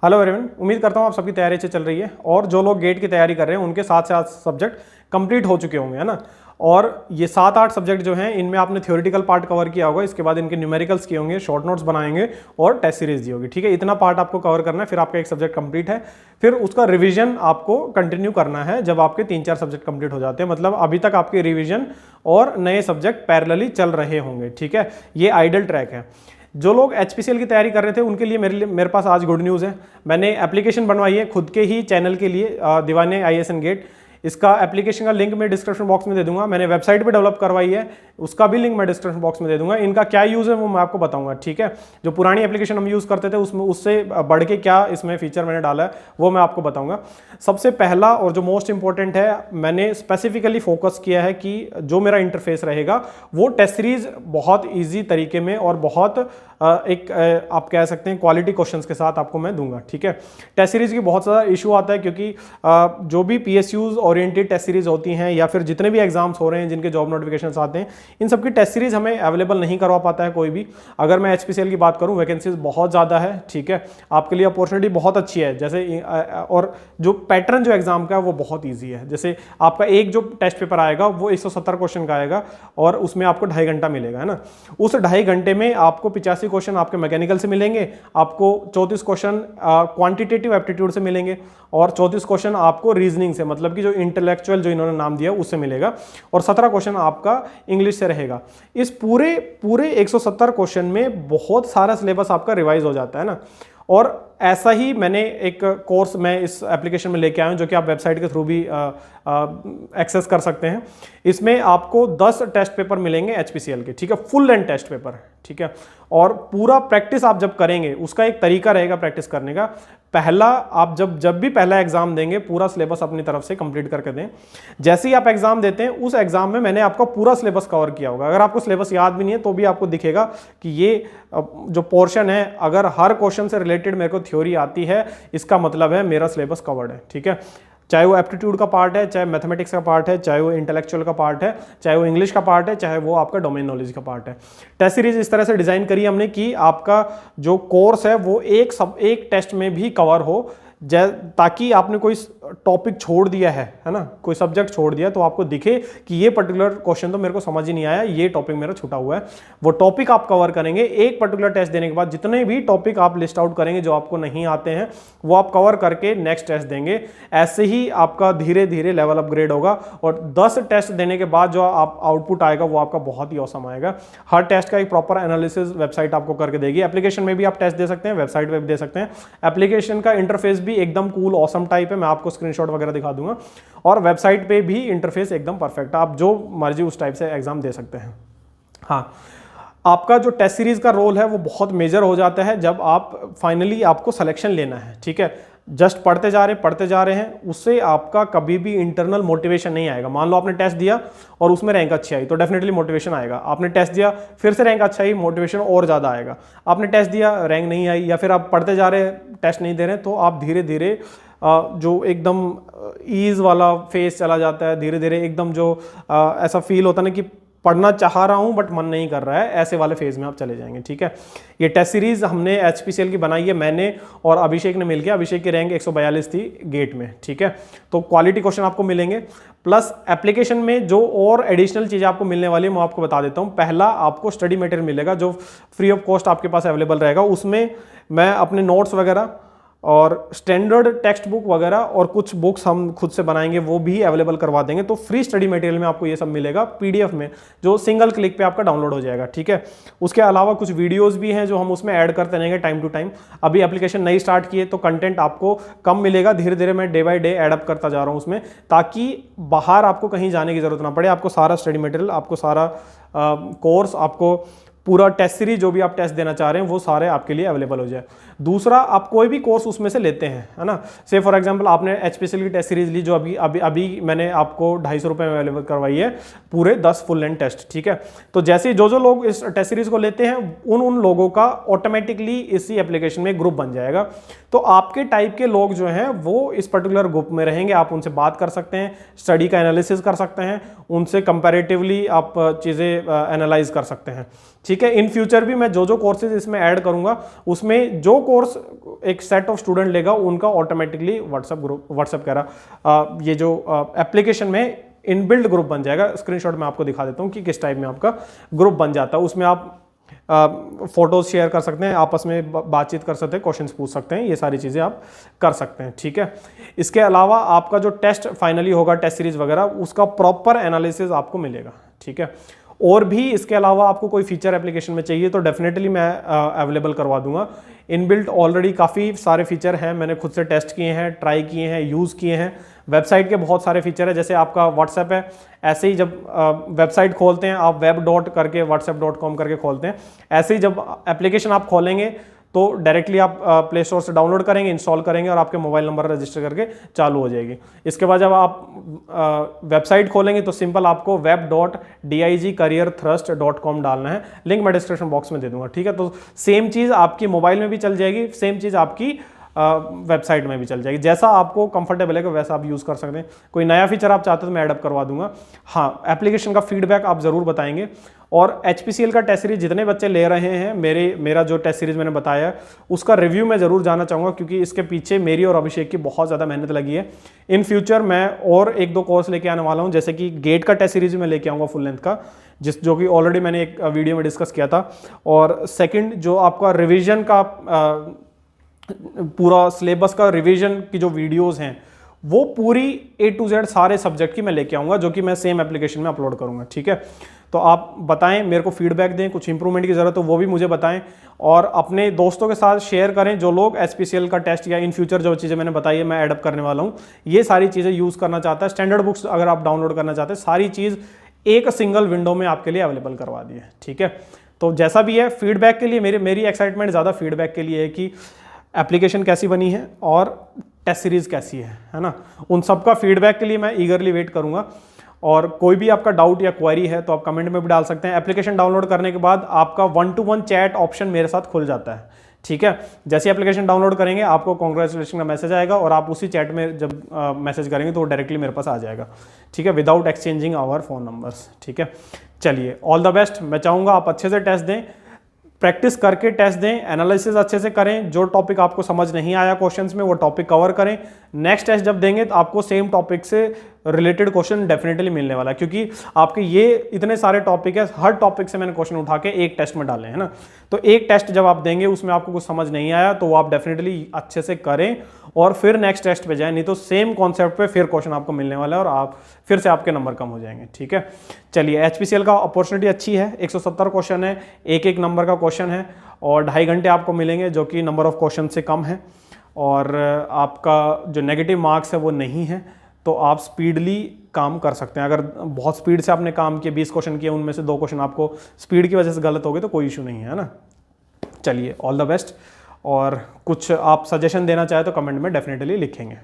Hello everyone, उम्मीद करता हूँ आप सबकी तैयारी अच्छी चल रही है और जो लोग गेट की तैयारी कर रहे हैं उनके 7 से 8 सब्जेक्ट कंप्लीट हो चुके होंगे, है ना। और ये 7-8 सब्जेक्ट जो हैं इनमें आपने थ्योरेटिकल पार्ट कवर किया होगा, इसके बाद इनके न्यूमेरिकल्स किए होंगे, शॉर्ट नोट्स बनाएंगे और टेस्ट सीरीज दी होगी। ठीक है, इतना पार्ट आपको कवर करना है, फिर आपका एक सब्जेक्ट कंप्लीट है। फिर उसका रिवीजन आपको कंटिन्यू करना है जब आपके 3-4 सब्जेक्ट कंप्लीट हो जाते हैं, मतलब अभी तक आपके रिविजन और नए सब्जेक्ट पैरेलली चल रहे होंगे। ठीक है, ये आइडल ट्रैक है। जो लोग HPCL की तैयारी कर रहे थे उनके लिए मेरे पास आज गुड न्यूज़ है। मैंने एप्लीकेशन बनवाई है खुद के ही चैनल के लिए, दीवाने ISN गेट। इसका एप्लीकेशन का लिंक मैं डिस्क्रिप्शन बॉक्स में दे दूंगा। मैंने वेबसाइट भी डेवलप करवाई है, उसका भी लिंक मैं डिस्क्रिप्शन बॉक्स में दे दूंगा। इनका क्या यूज़ है वो मैं आपको बताऊंगा। ठीक है, जो पुरानी एप्लीकेशन हम यूज़ करते थे उसमें उससे बढ़ के क्या इसमें फीचर मैंने डाला है वो मैं आपको बताऊंगा। सबसे पहला और जो मोस्ट इंपॉर्टेंट है, मैंने स्पेसिफिकली फोकस किया है कि जो मेरा इंटरफेस रहेगा वो टेस्ट सीरीज बहुत ईजी तरीके में और बहुत आप कह सकते हैं क्वालिटी क्वेश्चंस के साथ आपको मैं दूंगा। ठीक है, टेस्ट सीरीज की बहुत ज़्यादा इशू आता है क्योंकि जो भी PSUs ओरिएंटेड टेस्ट सीरीज होती हैं या फिर जितने भी एग्जाम्स हो रहे हैं जिनके जॉब नोटिफिकेशंस आते हैं, इन सबकी टेस्ट सीरीज हमें अवेलेबल नहीं करवा पाता है कोई भी। अगर मैं HPCL की बात करूं, वैकेंसीज बहुत ज़्यादा है। ठीक है, आपके लिए अपॉर्चुनिटी बहुत अच्छी है। जैसे और जो पैटर्न जो एग्जाम का है वो बहुत ईजी है। जैसे आपका एक जो टेस्ट पेपर आएगा वो 170 क्वेश्चन का आएगा और उसमें आपको 2.5 घंटा मिलेगा, है ना। उस 2.5 घंटे में आपको 85 क्वेश्चन आपके मैकेनिकल से मिलेंगे, आपको 34 क्वेश्चन क्वांटिटेटिव एप्टीट्यूड से मिलेंगे और 34 क्वेश्चन आपको रीजनिंग से, मतलब कि जो इंटेलेक्चुअल जो इन्होंने नाम दिया उससे मिलेगा और 17 क्वेश्चन आपका इंग्लिश से रहेगा। इस पूरे 170 क्वेश्चन में बहुत सारा सिलेबस आपका रिवाइज हो जाता है ना। और ऐसा ही मैंने एक कोर्स मैं इस एप्लीकेशन में लेके आया हूं जो कि आप वेबसाइट के थ्रू भी एक्सेस कर सकते हैं। इसमें आपको 10 टेस्ट पेपर मिलेंगे HPCL के। ठीक है, फुल लेंथ टेस्ट पेपर। ठीक है, और पूरा प्रैक्टिस आप जब करेंगे उसका एक तरीका रहेगा प्रैक्टिस करने का। पहला आप जब भी पहला एग्जाम देंगे पूरा सिलेबस अपनी तरफ से कंप्लीट करके दें। जैसे ही आप एग्जाम देते हैं उस एग्जाम में मैंने आपका पूरा सिलेबस कवर किया होगा। अगर आपको सिलेबस याद भी नहीं है तो भी आपको दिखेगा कि ये जो पोर्शन है, अगर हर क्वेश्चन से रिलेटेड मेरे को थ्योरी आती है इसका मतलब है मेरा सिलेबस कवर्ड है। ठीक है, चाहे वो एप्टीट्यूड का पार्ट है, चाहे मैथमेटिक्स का पार्ट है, चाहे वो इंटेलेक्चुअल का पार्ट है, चाहे वो इंग्लिश का पार्ट है, चाहे वो आपका डोमेन नॉलेज का पार्ट है। टेस्ट सीरीज इस तरह से डिजाइन करी हमने कि आपका जो कोर्स है वो एक टेस्ट में भी कवर हो, ताकि आपने कोई टॉपिक छोड़ दिया है ना, कोई सब्जेक्ट छोड़ दिया तो आपको दिखे कि ये पर्टिकुलर क्वेश्चन तो मेरे को समझ ही नहीं आया, ये टॉपिक मेरा छूटा हुआ है। वो टॉपिक आप कवर करेंगे एक पर्टिकुलर टेस्ट देने के बाद। जितने भी टॉपिक आप लिस्ट आउट करेंगे जो आपको नहीं आते हैं वो आप कवर करके नेक्स्ट टेस्ट देंगे। ऐसे ही आपका धीरे धीरे लेवल अपग्रेड होगा और 10 टेस्ट देने के बाद जो आप आउटपुट आएगा वो आपका बहुत ही औसम आएगा। हर टेस्ट का एक प्रॉपर एनालिसिस वेबसाइट आपको करके देगी। एप्लीकेशन में भी आप टेस्ट दे सकते हैं, वेबसाइट पे भी दे सकते हैं। एप्लीकेशन का इंटरफेस भी एकदम कूल ऑसम टाइप है, मैं आपको स्क्रीनशॉट वगैरह दिखा दूंगा। और वेबसाइट पे भी इंटरफेस एकदम परफेक्ट है, आप जो मर्जी उस टाइप से एग्जाम दे सकते हैं। हाँ, आपका जो टेस्ट सीरीज का रोल है वो बहुत मेजर हो जाता है जब आप फाइनली आपको सिलेक्शन लेना है। ठीक है, जस्ट पढ़ते जा रहे हैं, उससे आपका कभी भी इंटरनल मोटिवेशन नहीं आएगा। मान लो आपने टेस्ट दिया और उसमें रैंक अच्छी आई तो डेफिनेटली मोटिवेशन आएगा। आपने टेस्ट दिया फिर से रैंक अच्छा आई, मोटिवेशन और ज़्यादा आएगा। आपने टेस्ट दिया, रैंक नहीं आई, या फिर आप पढ़ते जा रहे हैं, टेस्ट नहीं दे रहे, तो आप धीरे धीरे जो एकदम ईज वाला फेस चला जाता है, धीरे धीरे एकदम जो ऐसा फील होता है ना कि पढ़ना चाह रहा हूं बट मन नहीं कर रहा है, ऐसे वाले फेज में आप चले जाएंगे। ठीक है, ये टेस्ट सीरीज हमने HPCL की बनाई है, मैंने और अभिषेक ने मिलकर। अभिषेक की रैंक 142 थी गेट में। ठीक है, तो क्वालिटी क्वेश्चन आपको मिलेंगे, प्लस एप्लीकेशन में जो और एडिशनल चीज़ें आपको मिलने वाली है मैं आपको बता देता हूं। पहला, आपको स्टडी मटेरियल मिलेगा जो फ्री ऑफ कॉस्ट आपके पास अवेलेबल रहेगा। उसमें मैं अपने नोट्स वगैरह और स्टैंडर्ड टेक्स्ट बुक वगैरह और कुछ बुक्स हम खुद से बनाएंगे वो भी अवेलेबल करवा देंगे। तो फ्री स्टडी मटेरियल में आपको ये सब मिलेगा PDF में, जो सिंगल क्लिक पे आपका डाउनलोड हो जाएगा। ठीक है, उसके अलावा कुछ वीडियोस भी हैं जो हम उसमें ऐड करते रहेंगे टाइम टू टाइम। अभी एप्लीकेशन नई स्टार्ट की है तो कंटेंट आपको कम मिलेगा, धीरे धीरे मैं day by day add up करता जा रहा हूँ उसमें, ताकि बाहर आपको कहीं जाने की जरूरत ना पड़े। आपको सारा स्टडी मटेरियल, आपको सारा कोर्स, आपको पूरा टेस्ट सीरीज जो भी आप टेस्ट देना चाह रहे हैं वो सारे आपके लिए अवेलेबल हो जाए। दूसरा, आप कोई भी कोर्स उसमें से लेते हैं, है ना। से फॉर एग्जांपल आपने HPCL की टेस्ट सीरीज ली जो अभी मैंने आपको 250 रुपये में अवेलेबल करवाई है, पूरे 10 फुल लेंथ टेस्ट। ठीक है, तो जैसे जो लोग इस टेस्ट सीरीज को लेते हैं उन लोगों का ऑटोमेटिकली इसी एप्लीकेशन में ग्रुप बन जाएगा। तो आपके टाइप के लोग जो हैं वो इस पर्टिकुलर ग्रुप में रहेंगे। आप उनसे बात कर सकते हैं, स्टडी का एनालिसिस कर सकते हैं, उनसे कंपैरेटिवली आप चीज़ें एनालाइज कर सकते हैं। ठीक है, इन फ्यूचर भी मैं जो कोर्सेज इसमें ऐड करूंगा उसमें जो कोर्स एक सेट ऑफ स्टूडेंट लेगा उनका ऑटोमेटिकली व्हाट्सएप कह रहा ये जो एप्लीकेशन में इनबिल्ट ग्रुप बन जाएगा। स्क्रीनशॉट में आपको दिखा देता हूँ कि किस टाइप में आपका ग्रुप बन जाता है। उसमें आप फोटोज शेयर कर सकते हैं, आपस में बातचीत कर सकते हैं, क्वेश्चंस पूछ सकते हैं, ये सारी चीज़ें आप कर सकते हैं। ठीक है, इसके अलावा आपका जो टेस्ट फाइनली होगा, टेस्ट सीरीज वगैरह, उसका प्रॉपर एनालिसिस आपको मिलेगा। ठीक है, और भी इसके अलावा आपको कोई फीचर एप्लीकेशन में चाहिए तो डेफिनेटली मैं अवेलेबल करवा दूंगा। इनबिल्ट ऑलरेडी काफ़ी सारे फीचर हैं, मैंने खुद से टेस्ट किए हैं, ट्राई किए हैं, यूज़ किए हैं। वेबसाइट के बहुत सारे फीचर है, जैसे आपका व्हाट्सएप है, ऐसे ही जब वेबसाइट खोलते हैं आप web. करके whatsapp.com करके खोलते हैं, ऐसे ही जब एप्लीकेशन आप खोलेंगे तो डायरेक्टली आप प्ले स्टोर से डाउनलोड करेंगे, इंस्टॉल करेंगे और आपके मोबाइल नंबर रजिस्टर करके चालू हो जाएगी। इसके बाद जब आप वेबसाइट खोलेंगे तो सिंपल आपको web.digcareerthrust.com डालना है, लिंक मैं डिस्क्रिप्शन बॉक्स में दे दूंगा। ठीक है, तो सेम चीज़ आपकी मोबाइल में भी चल जाएगी, सेम चीज़ आपकी वेबसाइट में भी चल जाएगी, जैसा आपको कंफर्टेबल है वैसा आप यूज़ कर सकते हैं। कोई नया फीचर आप चाहते हो तो मैं एडअप करवा दूंगा। हाँ, एप्लीकेशन का फीडबैक आप ज़रूर बताएंगे। और HPCL का टेस्ट सीरीज जितने बच्चे ले रहे हैं, मेरा जो टेस्ट सीरीज मैंने बताया उसका रिव्यू मैं ज़रूर जानना चाहूँगा, क्योंकि इसके पीछे मेरी और अभिषेक की बहुत ज़्यादा मेहनत लगी है। इन फ्यूचर मैं और 1-2 कोर्स लेके आने वाला हूँ, जैसे कि गेट का टेस्ट सीरीज में लेके आऊँगा फुल लेंथ का, जो कि ऑलरेडी मैंने एक वीडियो में डिस्कस किया था। और सेकेंड जो आपका रिविजन का पूरा सिलेबस का रिवीजन की जो वीडियोस हैं वो पूरी A to Z सारे सब्जेक्ट की मैं लेके आऊँगा, जो कि मैं सेम एप्लीकेशन में अपलोड करूँगा। ठीक है, तो आप बताएं, मेरे को फीडबैक दें, कुछ इंप्रूवमेंट की ज़रूरत हो वो भी मुझे बताएं, और अपने दोस्तों के साथ शेयर करें जो लोग HPCL का टेस्ट या इन फ्यूचर जो चीज़ें मैंने बताई है मैं एडअप करने वाला हूँ, ये सारी चीज़ें यूज़ करना चाहता है। स्टैंडर्ड बुक्स अगर आप डाउनलोड करना चाहते हैं, सारी चीज़ एक सिंगल विंडो में आपके लिए अवेलेबल करवा दी है। ठीक है, तो जैसा भी है फीडबैक के लिए मेरी एक्साइटमेंट ज़्यादा फीडबैक के लिए है कि एप्लीकेशन कैसी बनी है और टेस्ट सीरीज़ कैसी है ना, उन सब का फीडबैक के लिए मैं ईगरली वेट करूंगा। और कोई भी आपका डाउट या क्वेरी है तो आप कमेंट में भी डाल सकते हैं। एप्लीकेशन डाउनलोड करने के बाद आपका 1-to-1 चैट ऑप्शन मेरे साथ खुल जाता है। ठीक है, जैसे एप्लीकेशन डाउनलोड करेंगे आपको कॉन्ग्रेचुलेशन का मैसेज आएगा और आप उसी चैट में जब मैसेज करेंगे तो वो डायरेक्टली मेरे पास आ जाएगा। ठीक है, without exchanging our phone numbers. ठीक है, चलिए ऑल द बेस्ट। मैं चाहूँगा आप अच्छे से टेस्ट दें, प्रैक्टिस करके टेस्ट दें, एनालिसिस अच्छे से करें, जो टॉपिक आपको समझ नहीं आया क्वेश्चंस में वो टॉपिक कवर करें। नेक्स्ट टेस्ट जब देंगे तो आपको सेम टॉपिक से रिलेटेड क्वेश्चन डेफिनेटली मिलने वाला है, क्योंकि आपके ये इतने सारे टॉपिक है, हर टॉपिक से मैंने क्वेश्चन उठा के एक टेस्ट में डाले हैं ना। तो एक टेस्ट जब आप देंगे उसमें आपको कुछ समझ नहीं आया तो वो आप डेफिनेटली अच्छे से करें और फिर नेक्स्ट टेस्ट पे जाएं, नहीं तो सेम कॉन्सेप्ट पे फिर क्वेश्चन आपको मिलने वाला है और आप फिर से आपके नंबर कम हो जाएंगे। ठीक है, चलिए HPCL का अपॉर्चुनिटी अच्छी है, 170 क्वेश्चन है, एक नंबर का क्वेश्चन है और 2.5 घंटे आपको मिलेंगे, जो कि नंबर ऑफ क्वेश्चन से कम है। और आपका जो नेगेटिव मार्क्स है वो नहीं है, तो आप स्पीडली काम कर सकते हैं। अगर बहुत स्पीड से आपने काम किया, 20 क्वेश्चन किए, उनमें से 2 क्वेश्चन आपको स्पीड की वजह से गलत हो गए तो कोई इशू नहीं है ना। चलिए ऑल द बेस्ट, और कुछ आप सजेशन देना चाहे तो कमेंट में डेफिनेटली लिखेंगे।